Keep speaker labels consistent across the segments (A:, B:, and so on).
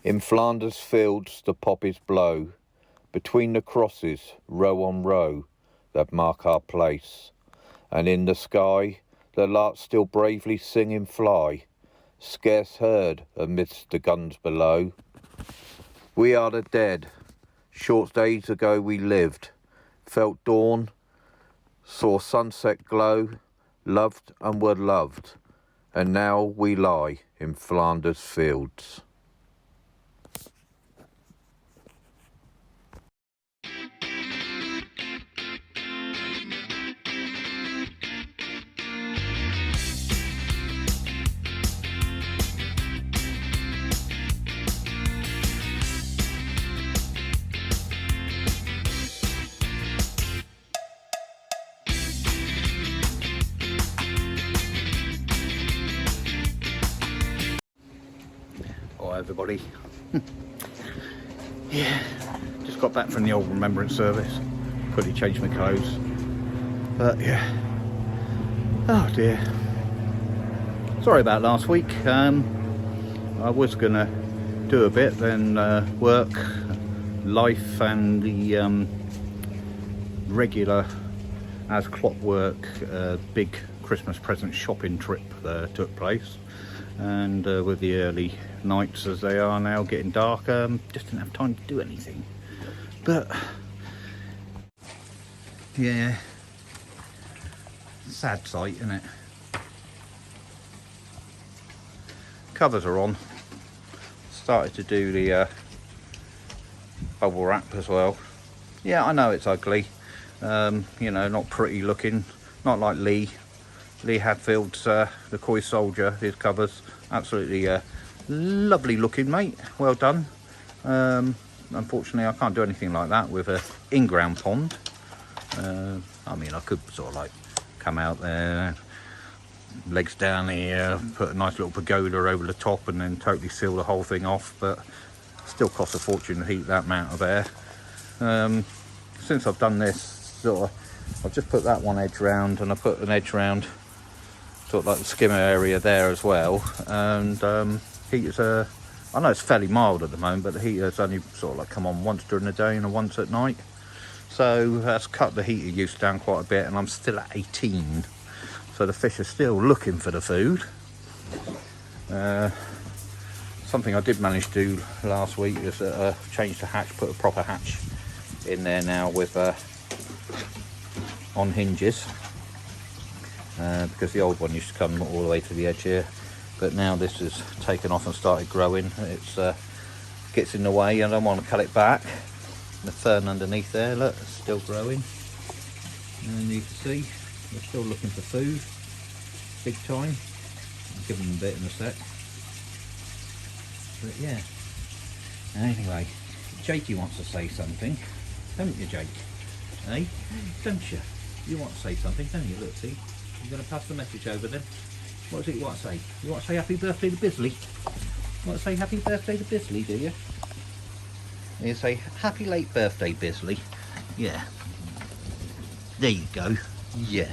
A: In Flanders fields the poppies blow, between the crosses, row on row, that mark our place. And in the sky, the larks still bravely sing and fly, scarce heard amidst the guns below. We are the dead. Short days ago we lived, felt dawn, saw sunset glow, loved and were loved, and now we lie in Flanders fields.
B: Hi everybody. Yeah, just got back from the old Remembrance service. Quickly changed my clothes. But yeah. Oh dear. Sorry about last week. I was gonna do a bit, then work, life and the regular as clockwork big Christmas present shopping trip took place. And with the early nights as they are now, getting darker, just didn't have time to do anything. But yeah, sad sight, isn't it? Covers are on. Started to do the bubble wrap as well. Yeah, I know it's ugly. You know, not pretty looking. Not like Lee Hadfield's the Coy Soldier. His covers absolutely lovely looking, mate. Well done. Unfortunately I can't do anything like that with a in-ground pond. I mean, I could sort of like come out there, legs down here, put a nice little pagoda over the top and then totally seal the whole thing off, but still costs a fortune to heat that amount of air. Since I've done this, sort of, I've just put that one edge round, and I put an edge round sort of like the skimmer area there as well. And heaters are, I know it's fairly mild at the moment, but the heater's only sort of like come on once during the day and once at night, so that's cut the heater use down quite a bit, and I'm still at 18, so the fish are still looking for the food. Something I did manage to do last week is change the hatch, put a proper hatch in there now with on hinges, because the old one used to come all the way to the edge here, but now this is taken off and started growing. It's gets in the way, and I don't want to cut it back. The fern underneath there, look, it's still growing, and you can see they're still looking for food big time. I'll give them a bit in a sec. But yeah, anyway, Jakey wants to say something, don't you, Jake? Hey, don't you? You want to say something, don't you? Look, see, I'm going to pass the message over then. What is it you want to say? You want to say happy birthday to Bizley? You want to say happy birthday to Bizley, do you? You say happy late birthday, Bizley. Yeah. There you go. Yeah.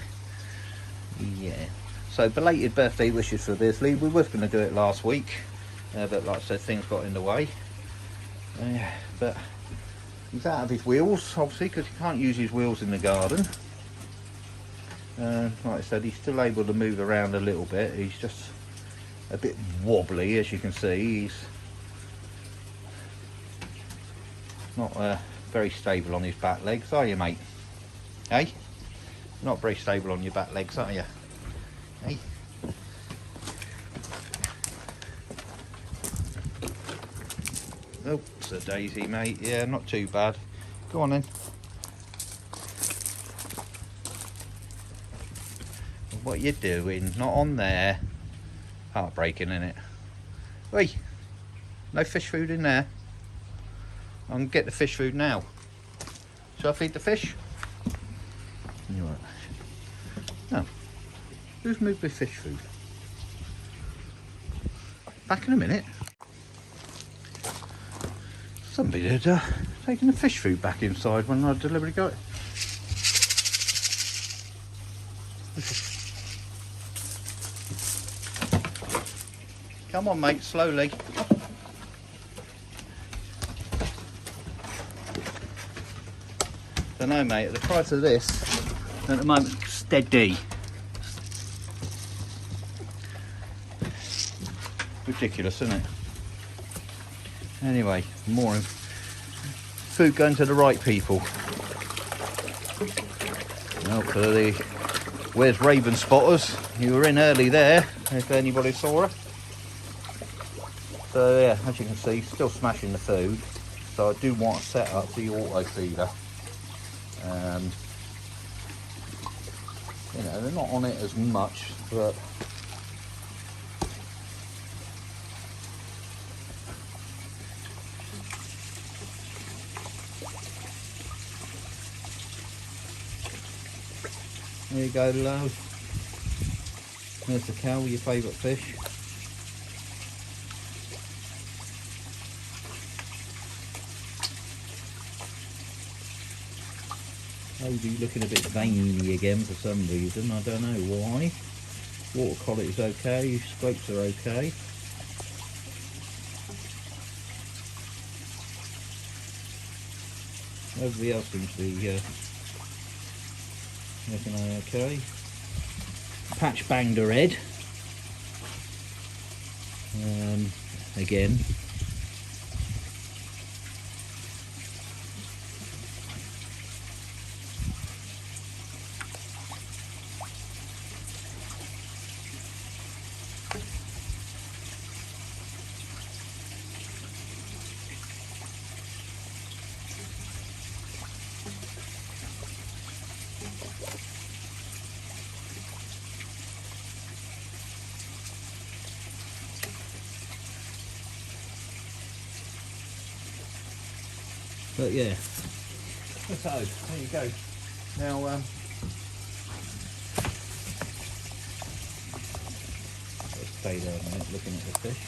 B: Yeah. So belated birthday wishes for Bizley. We was going to do it last week, but like I said, things got in the way. But he's out of his wheels, obviously, because he can't use his wheels in the garden. Like I said, he's still able to move around a little bit. He's just a bit wobbly, as you can see. He's not very stable on his back legs, are you, mate? Hey? Not very stable on your back legs, are you? Hey? Oops, a daisy, mate. Yeah, not too bad. Go on then. What you doing? Not on there. Heartbreaking, isn't it? Wait, no fish food in there. I can get the fish food now. Shall I feed the fish? You right. No. Who's moved the fish food? Back in a minute. Somebody had taken the fish food back inside when I deliberately got it. Come on, mate, slowly. So no, mate, at the price of this, at the moment, steady. Ridiculous, isn't it? Anyway, more food going to the right people. Well, for the where's Raven Spotters? You were in early there, if anybody saw her. So yeah, as you can see, still smashing the food. So I do want to set up the auto feeder. You know, they're not on it as much, but there you go, love. There's the cow, your favourite fish. Maybe looking a bit veiny again for some reason, I don't know why. Water quality's okay, scrapes are okay. Everybody else seems to be looking okay. Patch banged her head. Again. But yeah, so there you go. Now, let's stay there a minute looking at the fish.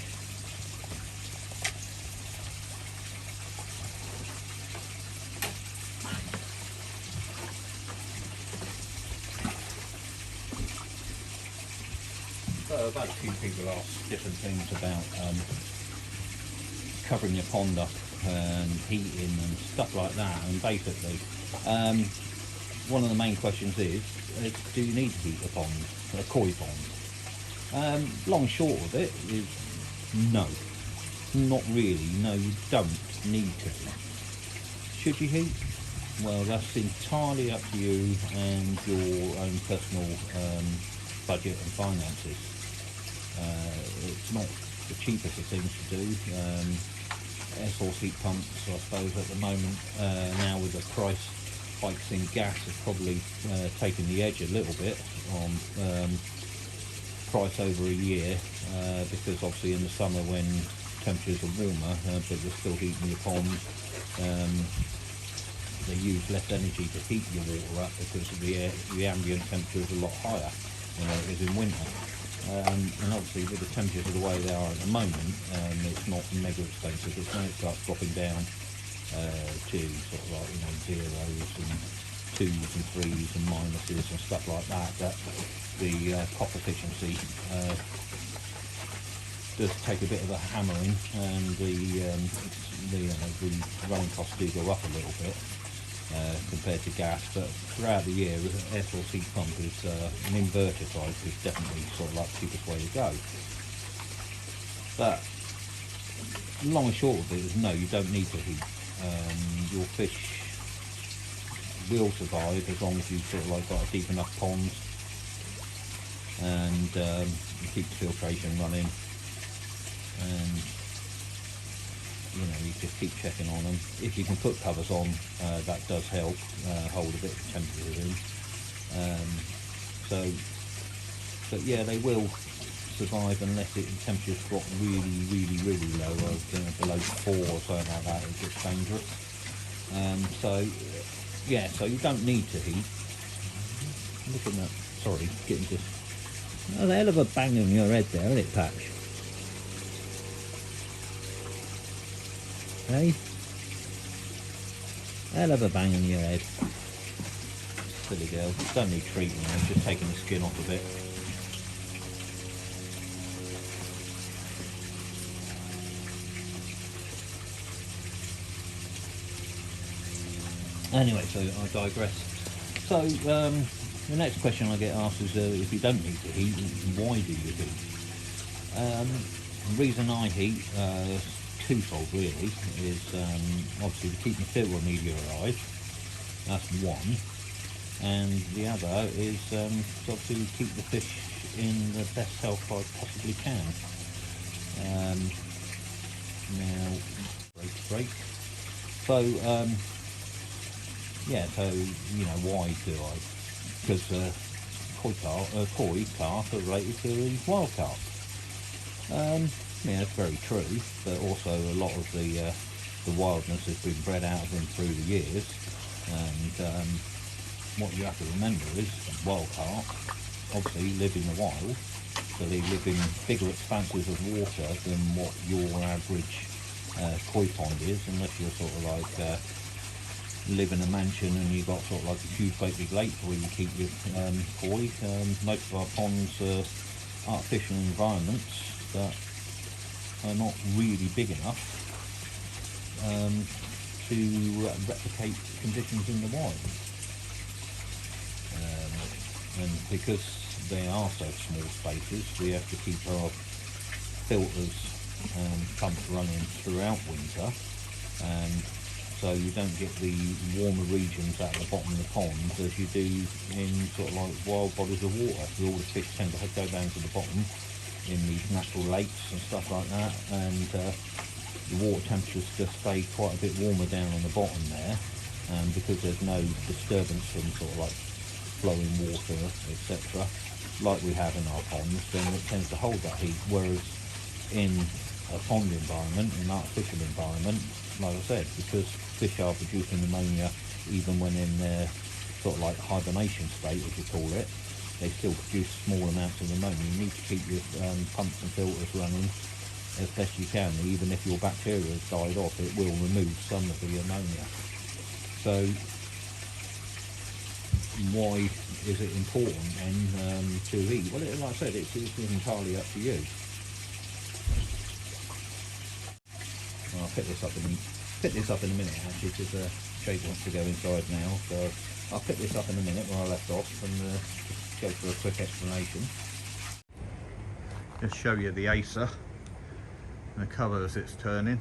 B: So I've had a few people ask different things about covering your pond up and heating and stuff like that, and basically one of the main questions is do you need to heat a pond, a koi pond? Long and short of it is no, not really. No, you don't need to. Should you heat? Well, that's entirely up to you and your own personal budget and finances. It's not the cheapest of things to do. Air source heat pumps, I suppose, at the moment, now with the price hikes in gas, has probably taken the edge a little bit on price over a year, because obviously in the summer when temperatures are warmer, but you're still heating your ponds, they use less energy to heat your water up because the ambient temperature is a lot higher than it is in winter. And obviously with the temperatures of the way they are at the moment, it's not mega expensive. It's when it starts dropping down to sort of like, you know, zeros and 2s and 3s and minuses and stuff like that, that the pop efficiency does take a bit of a hammering, and the running costs do go up a little bit compared to gas. But throughout the year, air source heat pump is an inverter type is definitely sort of like the cheapest way to go. But long and short of it is no, you don't need to heat. Your fish will survive as long as you sort of like got a deep enough pond and you keep the filtration running, and you know, you just keep checking on them. If you can put covers on, that does help hold a bit of temperature in. But yeah, they will survive unless the temperatures drop really low, below 4 or something like that. It gets dangerous. So yeah, so you don't need to heat. Looking at, sorry, getting just a hell of a bang on your head there, isn't it, Patch? Hey? Hell of a bang on your head. Silly girl. Don't need treatment, it's just taking the skin off a bit. Anyway, so I digress. So the next question I get asked is, if you don't need to heat, why do you heat? The reason I heat is twofold really, is obviously to keep my filter media alive, that's one, and the other is to obviously keep the fish in the best health I possibly can. Now, break. So, yeah, so, you know, why do I? Because koi carp are related to wild carp. Yeah, it's very true, but also a lot of the wildness has been bred out of them through the years, and what you have to remember is wild carp obviously live in the wild, so they live in bigger expanses of water than what your average koi pond is, unless you're sort of like live in a mansion and you've got sort of like a huge great big lake where you keep your koi. Most of our ponds are artificial environments that are not really big enough to replicate conditions in the wild. And because they are so small spaces, we have to keep our filters and pumps running throughout winter, and so you don't get the warmer regions at the bottom of the pond as you do in sort of like wild bodies of water. So all the fish tend to go down to the bottom in these natural lakes and stuff like that, and the water temperatures just stay quite a bit warmer down on the bottom there, and because there's no disturbance from sort of like flowing water, etc., like we have in our ponds, then it tends to hold that heat. Whereas in a pond environment, an artificial environment, like I said, because fish are producing ammonia even when in their sort of like hibernation state, as you call it, they still produce small amounts of ammonia. You need to keep your pumps and filters running as best you can. Even if your bacteria has died off, it will remove some of the ammonia. So why is it important then to heat? Well, like I said, it's entirely up to you. I'll pick this up in a minute actually, because Jade wants to go inside now, so I'll pick this up in a minute where I left off and just go for a quick explanation. Just show you the acer, the cover as it's turning.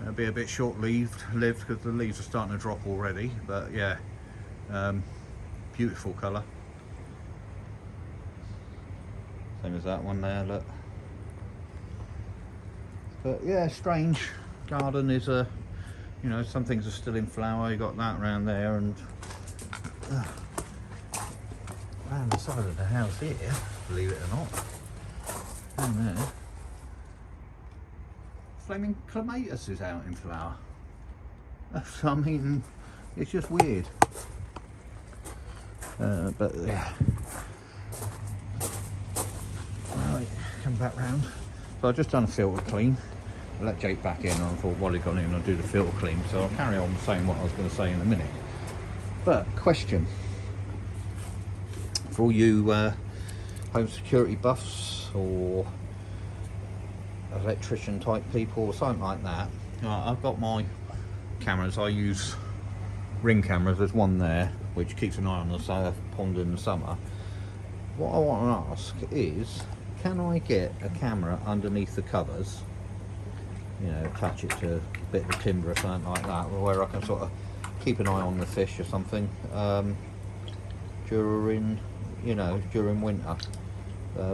B: It'll be a bit short-lived because the leaves are starting to drop already, but yeah, beautiful colour. Same as that one there, look. But yeah, strange. Garden is you know, some things are still in flower. You got that around there, and around the side of the house here, believe it or not, down there, flaming clematis is out in flower. I mean, it's just weird. But yeah. Right, come back round. So I've just done a filter clean. I let Jake back in, and I thought while he got in I'll do the filter clean, so I'll carry on saying what I was going to say in a minute. But question for all you home security buffs or electrician type people or something like that. I've got my cameras. I use ring cameras. There's one there which keeps an eye on the pond in the summer. What I want to ask is, can I get a camera underneath the covers, you know, attach it to a bit of timber or something like that, where I can sort of keep an eye on the fish or something during winter?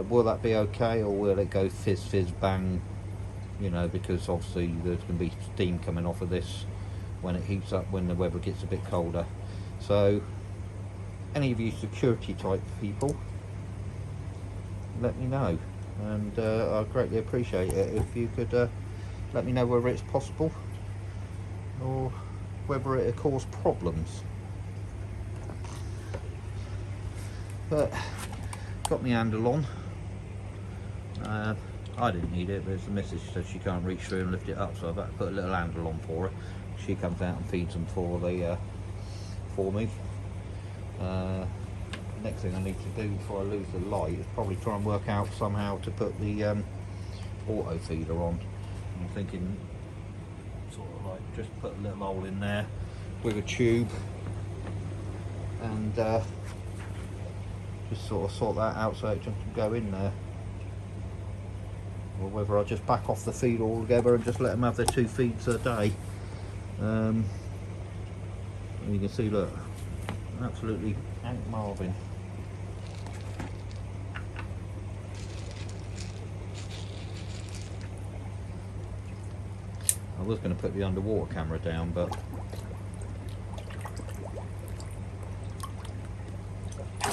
B: Will that be okay, or will it go fizz bang, you know, because obviously there's going to be steam coming off of this when it heats up, when the weather gets a bit colder. So any of you security type people, let me know, and I'd greatly appreciate it if you could let me know whether it's possible or whether it'll cause problems. But got my handle on. I didn't need it, but the missus said she can't reach through and lift it up, so I've had to put a little handle on for her. She comes out and feeds them for me. Next thing I need to do before I lose the light is probably try and work out somehow to put the auto feeder on. I'm thinking sort of like just put a little hole in there, with a tube, and just sort that out so it can go in there, or whether I just back off the feed altogether and just let them have their 2 feeds a day. And you can see, look, absolutely Hank Marvin. I was going to put the underwater camera down, but I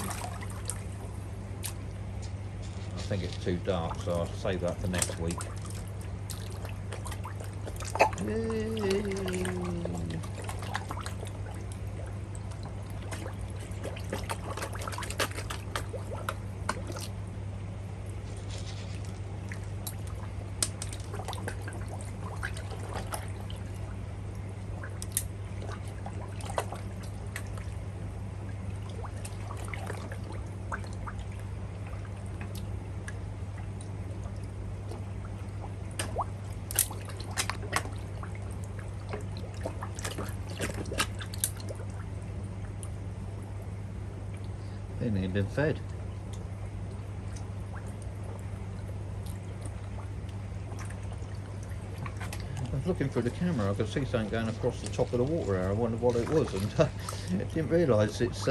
B: think it's too dark, so I'll save that for next week. Yay. They ain't been fed. I was looking through the camera, I could see something going across the top of the water there. I wondered what it was, and I didn't realise it's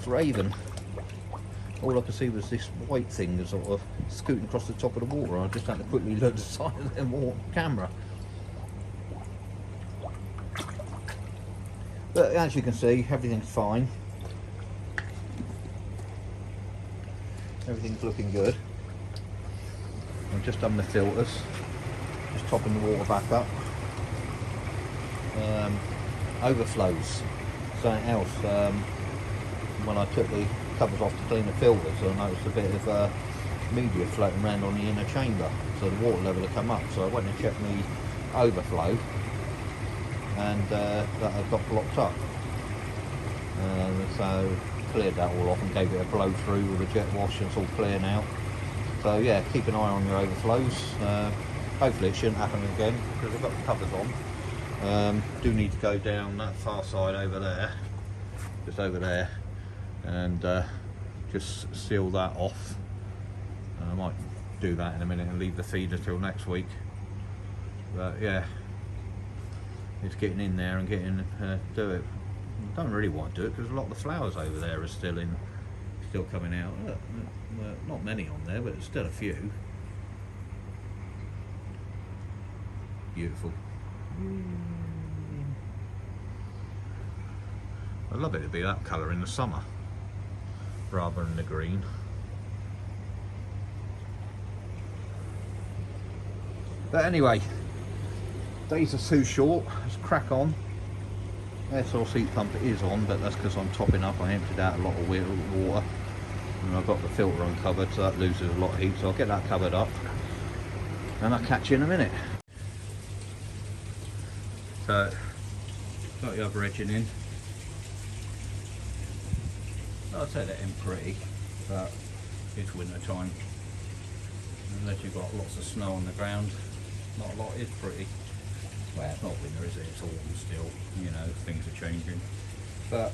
B: Raven. All I could see was this white thing sort of scooting across the top of the water. I just had to quickly look at the side of the camera. But as you can see, everything's fine. Everything's looking good. I've just done the filters, just topping the water back up. Overflows. Something else. When I took the covers off to clean the filters, I noticed a bit of media floating around on the inner chamber, so the water level had come up. So I went and checked the overflow, and that had got blocked up. So cleared that all off and gave it a blow through with a jet wash, and it's all clear now. So yeah, keep an eye on your overflows. Hopefully it shouldn't happen again, because I've got the covers on. Do need to go down that far side over there, just over there, and just seal that off. I might do that in a minute and leave the feeder till next week. But yeah, it's getting in there and getting do it. I don't really want to do it because a lot of the flowers over there are still coming out. Not many on there, but still a few. Beautiful. I'd love it to be that colour in the summer rather than the green. But anyway, days are too short. Let's crack on. Air source heat pump is on, but that's because I'm topping up. I emptied out a lot of water, and I've got the filter uncovered, so that loses a lot of heat. So I'll get that covered up, and I'll catch you in a minute. So, got the other edging in. I'd say they're in pretty, but it's winter time. Unless you've got lots of snow on the ground, not a lot is pretty. Well, it's not winter, is it? It's autumn still, you know, things are changing. But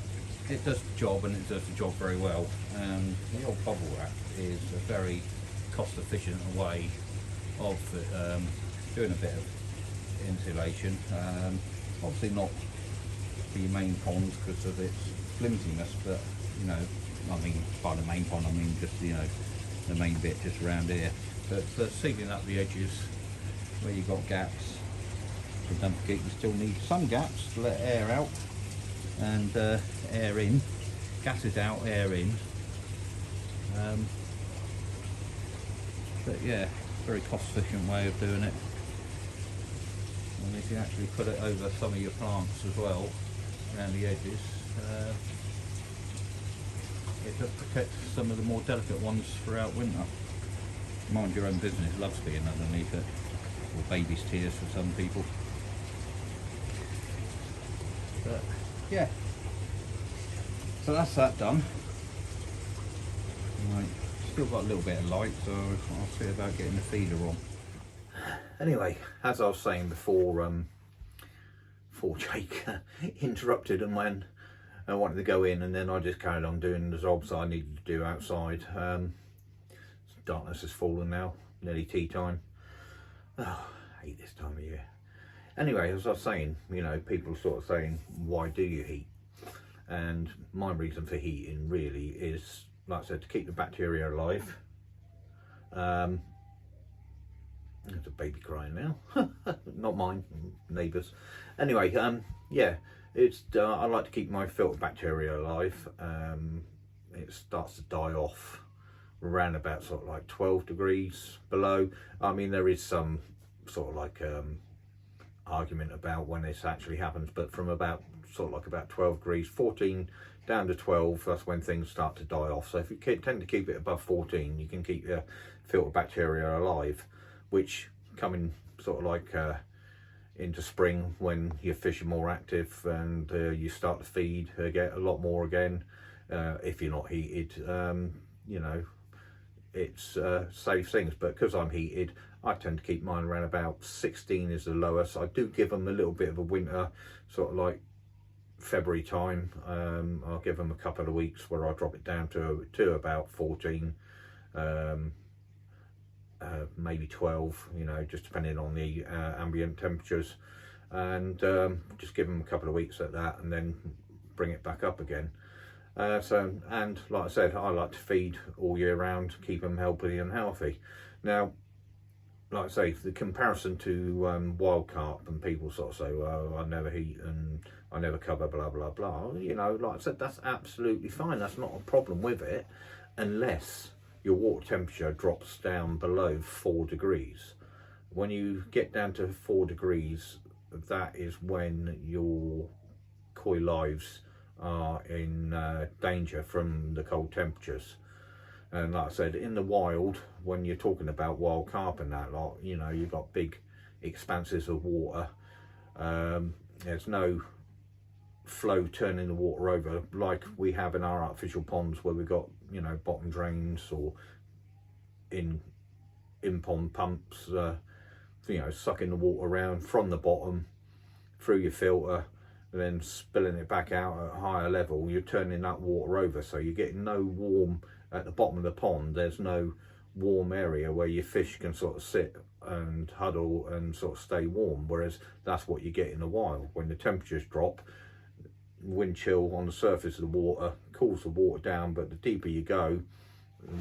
B: it does the job, and it does the job very well. And the old bubble wrap is a very cost efficient way of doing a bit of insulation. Obviously not for your main ponds because of its flimsiness, but you know, I mean by the main pond I mean just, you know, the main bit just around here. But for sealing up the edges where you've got gaps, but don't forget you still need some gaps to let air out and air in. Gases out, air in. But yeah, very cost efficient way of doing it. And if you actually put it over some of your plants as well, around the edges, it does protect some of the more delicate ones throughout winter. Mind your own business loves being underneath it, or baby's tears for some people. But yeah, so that's that done. Right, still got a little bit of light, so I'll see about getting the feeder on. Anyway, as I was saying before,
A: before Jake interrupted and when I wanted to go in, and then I just carried on doing the jobs I needed to do outside. Darkness has fallen now, nearly tea time. Oh, I hate this time of year. Anyway, as I was saying, you know, people sort of saying, why do you heat? And my reason for heating really is, like I said, to keep the bacteria alive. There's a baby crying now. Not mine, neighbours. Anyway, yeah, it's I like to keep my filter bacteria alive. It starts to die off around about sort of like 12 degrees below. I mean, there is some sort of like argument about when this actually happens, but from about sort of like about 12 degrees, 14 down to 12, that's when things start to die off. So if you tend to keep it above 14, you can keep your filter bacteria alive, which coming sort of like into spring, when your fish are more active and you start to feed, get a lot more again. If you're not heated, you know, it's safe things. But because I'm heated, I tend to keep mine around about 16 is the lowest. I do give them a little bit of a winter, sort of like February time. I'll give them a couple of weeks where I drop it down to about 14, maybe 12, you know, just depending on the ambient temperatures, and just give them a couple of weeks at that and then bring it back up again. And like I said, I like to feed all year round, keep them healthy and healthy. Now, like I say, the comparison to wild carp, and people sort of say, well, I never heat and I never cover, blah, blah, blah. You know, like I said, that's absolutely fine. That's not a problem with it, unless your water temperature drops down below 4 degrees. When you get down to 4 degrees, that is when your koi lives are in danger from the cold temperatures. And like I said, in the wild, when you're talking about wild carp and that lot, you know, you've got big expanses of water. There's no flow turning the water over like we have in our artificial ponds, where we've got, you know, bottom drains or in pond pumps, you know, sucking the water around from the bottom through your filter, and then spilling it back out at a higher level. You're turning that water over, so you're getting no warm at the bottom of the pond. There's no warm area where your fish can sort of sit and huddle and sort of stay warm, whereas that's what you get in the wild. When the temperatures drop, wind chill on the surface of the water cools the water down, but the deeper you go,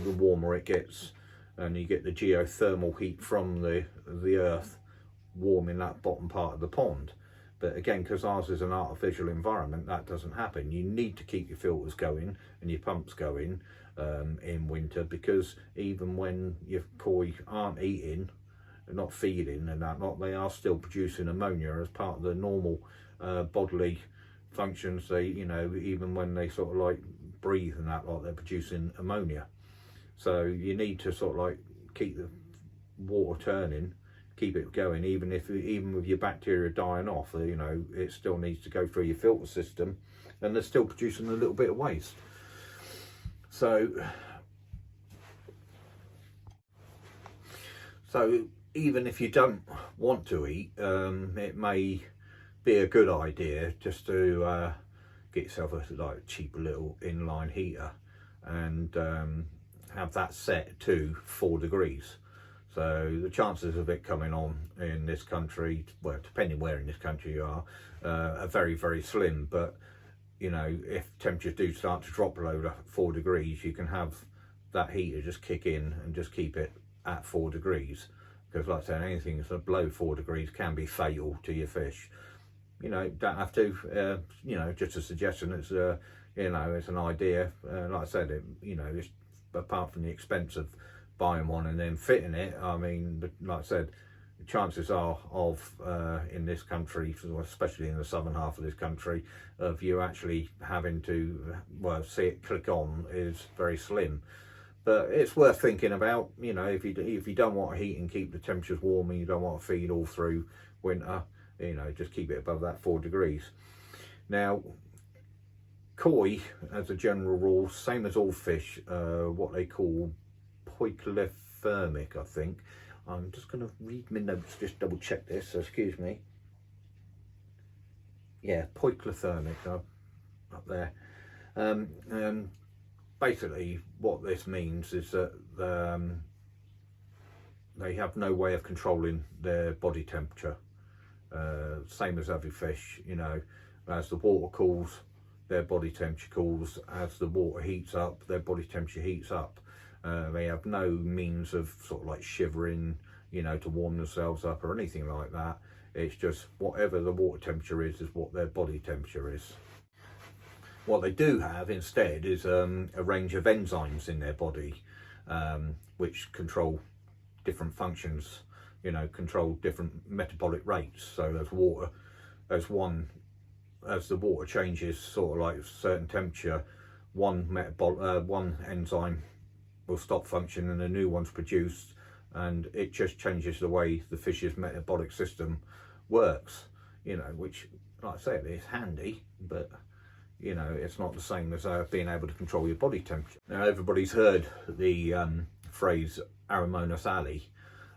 A: the warmer it gets, and you get the geothermal heat from the earth warming that bottom part of the pond. But again, because ours is an artificial environment, that doesn't happen. You need to keep your filters going and your pumps going in winter, because even when your koi aren't eating, not feeding and that lot, they are still producing ammonia as part of the normal bodily functions. They, you know, even when they sort of like breathe and that lot, they're producing ammonia. So you need to sort of like keep the water turning, keep it going, even with your bacteria dying off, you know, it still needs to go through your filter system, and they're still producing a little bit of waste. So even if you don't want to eat, it may be a good idea just to get yourself a like cheap little inline heater and have that set to 4 degrees. So the chances of it coming on in this country, well, depending where in this country you are very, very slim. But, you know, if temperatures do start to drop below 4 degrees, you can have that heater just kick in and just keep it at 4 degrees. Because like I said, anything that's below 4 degrees can be fatal to your fish. You know, don't have to, you know, just a suggestion. It's, you know, it's an idea. Like I said, you know, it's, apart from the expense of buying one and then fitting it, I mean, like I said, the chances are of in this country, especially in the southern half of this country, of you actually having to, well, see it click on is very slim. But it's worth thinking about. You know, if you don't want to heat and keep the temperatures warm, and you don't want to feed all through winter, you know, just keep it above that 4 degrees. Now, koi, as a general rule, same as all fish, what they call poikilothermic, I think. I'm just going to read my notes, just double check this, so excuse me. yeah, poikilothermic up there. Basically what this means is that they have no way of controlling their body temperature. Same as every fish, you know, as the water cools, their body temperature cools. As the water heats up, their body temperature heats up. They have no means of sort of like shivering, you know, to warm themselves up or anything like that. It's just whatever the water temperature is what their body temperature is. What they do have instead is a range of enzymes in their body, which control different functions, you know, control different metabolic rates. So as the water changes sort of like a certain temperature, one enzyme will stop functioning and a new one's produced, and it just changes the way the fish's metabolic system works, you know, which, like I said, is handy, but you know, it's not the same as being able to control your body temperature. Now, everybody's heard the phrase Aromonas ali,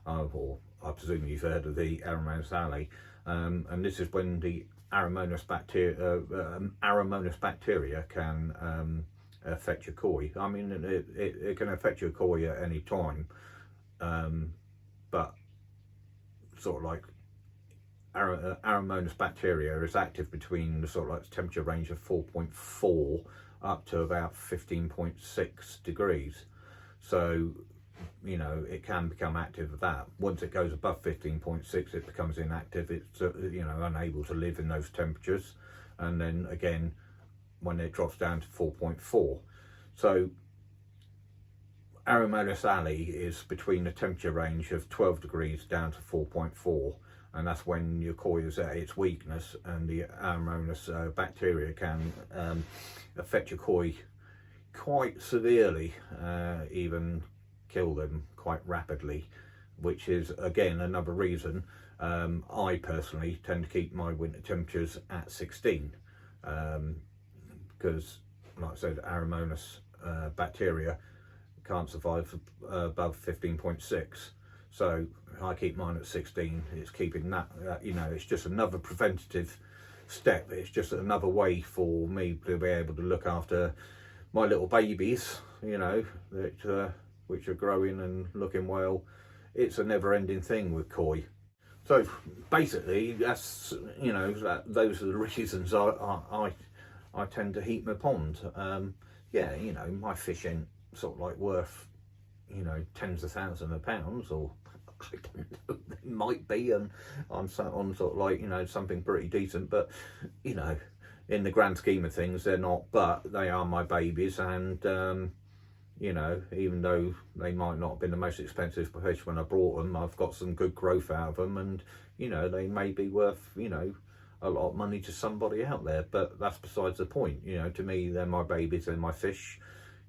A: or I presume you've heard of the Aromonas ali, and this is when the Aromonas bacteria can affect your koi. I mean, it can affect your koi at any time, but sort of like Aromonas bacteria is active between the sort of like temperature range of 4.4 up to about 15.6 degrees. So, you know, it can become active at that. Once it goes above 15.6, it becomes inactive. It's, you know, unable to live in those temperatures. And then again, when it drops down to 4.4. So Aromonas ali is between the temperature range of 12 degrees down to 4.4. And that's when your koi is at its weakness, and the Aromonas bacteria can affect your koi quite severely, even kill them quite rapidly, which is again another reason I personally tend to keep my winter temperatures at 16, because like I said, Aromonas bacteria can't survive above 15.6. So I keep mine at 16. It's keeping that, you know, it's just another preventative step. It's just another way for me to be able to look after my little babies, you know, that, which are growing and looking well. It's a never-ending thing with koi. So basically, that's, you know, those are the reasons I tend to heat my pond. Yeah, you know, my fish ain't sort of like worth, you know, tens of thousands of pounds, or I don't know, they might be, and I'm on sort of like, you know, something pretty decent, but you know, in the grand scheme of things, they're not. But they are my babies, and you know, even though they might not have been the most expensive fish when I brought them, I've got some good growth out of them, and you know, they may be worth, you know, a lot of money to somebody out there. But that's besides the point. You know, to me, they're my babies, they're my fish,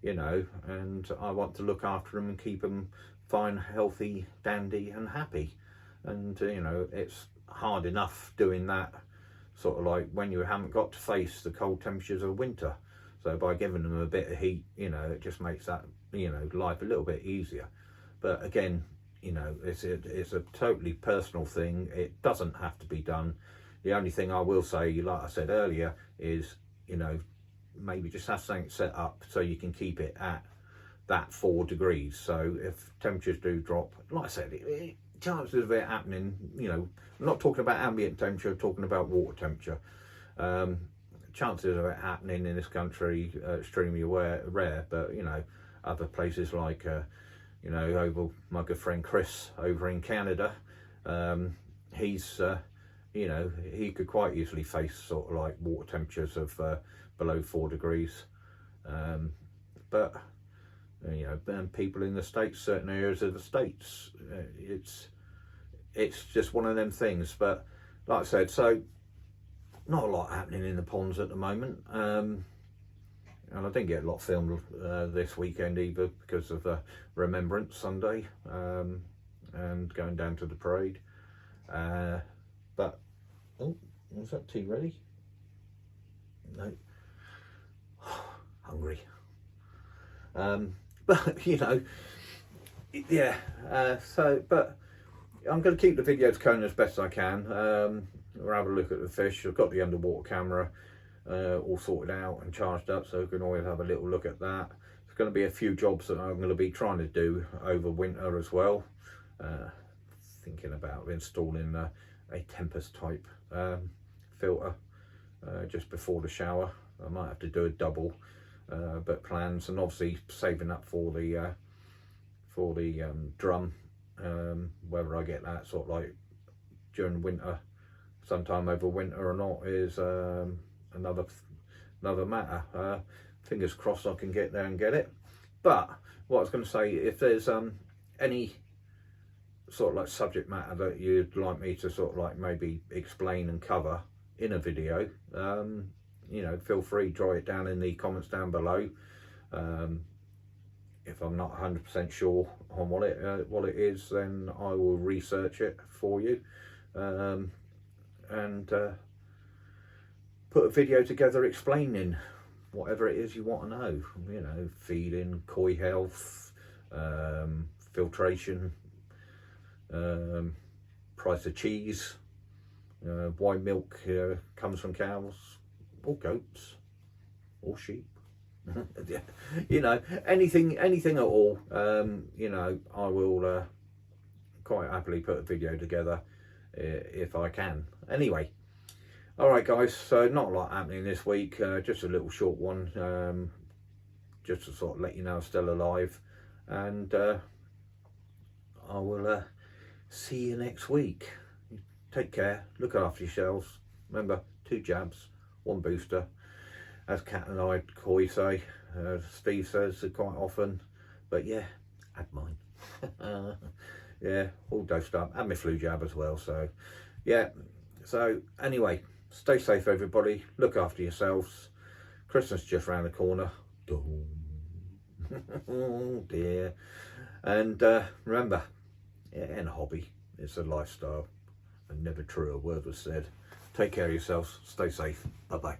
A: you know, and I want to look after them and keep them fine, healthy, dandy and happy. And you know, it's hard enough doing that sort of like when you haven't got to face the cold temperatures of winter. So by giving them a bit of heat, you know, it just makes that, you know, life a little bit easier. But again, you know, it's a totally personal thing. It doesn't have to be done. The only thing I will say, like I said earlier, is, you know, maybe just have something set up so you can keep it at that 4 degrees. So if temperatures do drop, like I said, chances of it happening, you know, I'm not talking about ambient temperature, I'm talking about water temperature. Chances of it happening in this country extremely rare, but you know, other places like you know, over my good friend Chris over in Canada, he's you know, he could quite easily face sort of like water temperatures of below 4 degrees. But you know, people in the States, certain areas of the States, it's just one of them things. But like I said, so not a lot happening in the ponds at the moment, and I didn't get a lot filmed this weekend either because of Remembrance Sunday, and going down to the parade. But oh, is that tea ready? No. Hungry. But you know, yeah. So, but I'm going to keep the videos coming as best I can. we'll have a look at the fish. I've got the underwater camera all sorted out and charged up, so we can always have a little look at that. There's going to be a few jobs that I'm going to be trying to do over winter as well. Thinking about installing a Tempest type filter just before the shower. I might have to do a double, but plans, and obviously saving up for the drum, whether I get that sort of like during winter, sometime over winter or not, is another matter. Fingers crossed I can get there and get it. But what I was going to say, if there's any sort of like subject matter that you'd like me to sort of like maybe explain and cover in a video, you know, feel free to write it down in the comments down below. If I'm not 100% sure on what it is, then I will research it for you, and put a video together explaining whatever it is you want to know. You know, feeding, koi health, filtration, price of cheese, why milk comes from cows or goats or sheep. You know, anything at all. You know, I will quite happily put a video together if I can. Anyway, all right guys, so not a lot happening this week, just a little short one, just to sort of let you know I'm still alive, and I will see you next week. Take care, look after yourselves. Remember, 2 jabs, 1 booster, as Cat and I Koi say. Steve says it quite often, but yeah, add mine. Yeah, all dosed up, and my flu jab as well. So yeah, so anyway, stay safe everybody, look after yourselves. Christmas just round the corner. Oh dear. And remember, it ain't a hobby, it's a lifestyle, and never truer word was said. Take care of yourselves, stay safe, bye bye.